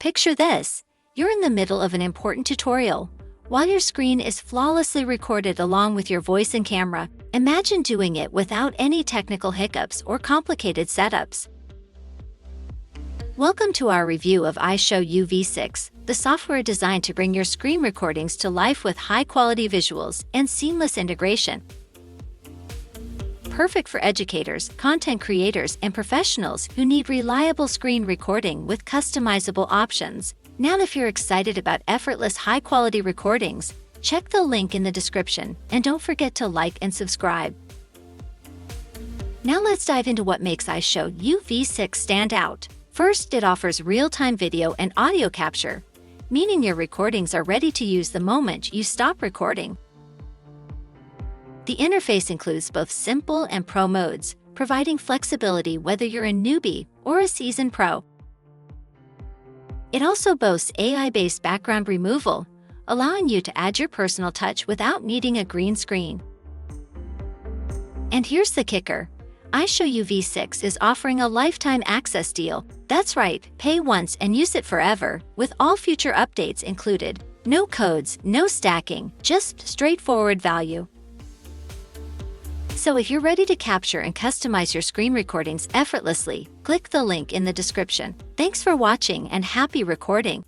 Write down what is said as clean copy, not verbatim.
Picture this. You're in the middle of an important tutorial. While your screen is flawlessly recorded along with your voice and camera, imagine doing it without any technical hiccups or complicated setups. Welcome to our review of iShowU V6, the software designed to bring your screen recordings to life with high-quality visuals and seamless integration. Perfect for educators, content creators, and professionals who need reliable screen recording with customizable options. Now, if you're excited about effortless high-quality recordings, check the link in the description and don't forget to like and subscribe. Now let's dive into what makes iShowU V6 stand out. First, it offers real-time video and audio capture, meaning your recordings are ready to use the moment you stop recording. The interface includes both simple and pro modes, providing flexibility whether you're a newbie or a seasoned pro. It also boasts AI-based background removal, allowing you to add your personal touch without needing a green screen. And here's the kicker. iShowU V6 is offering a lifetime access deal. That's right, pay once and use it forever, with all future updates included. No codes, no stacking, just straightforward value. So if you're ready to capture and customize your screen recordings effortlessly, click the link in the description. Thanks for watching and happy recording!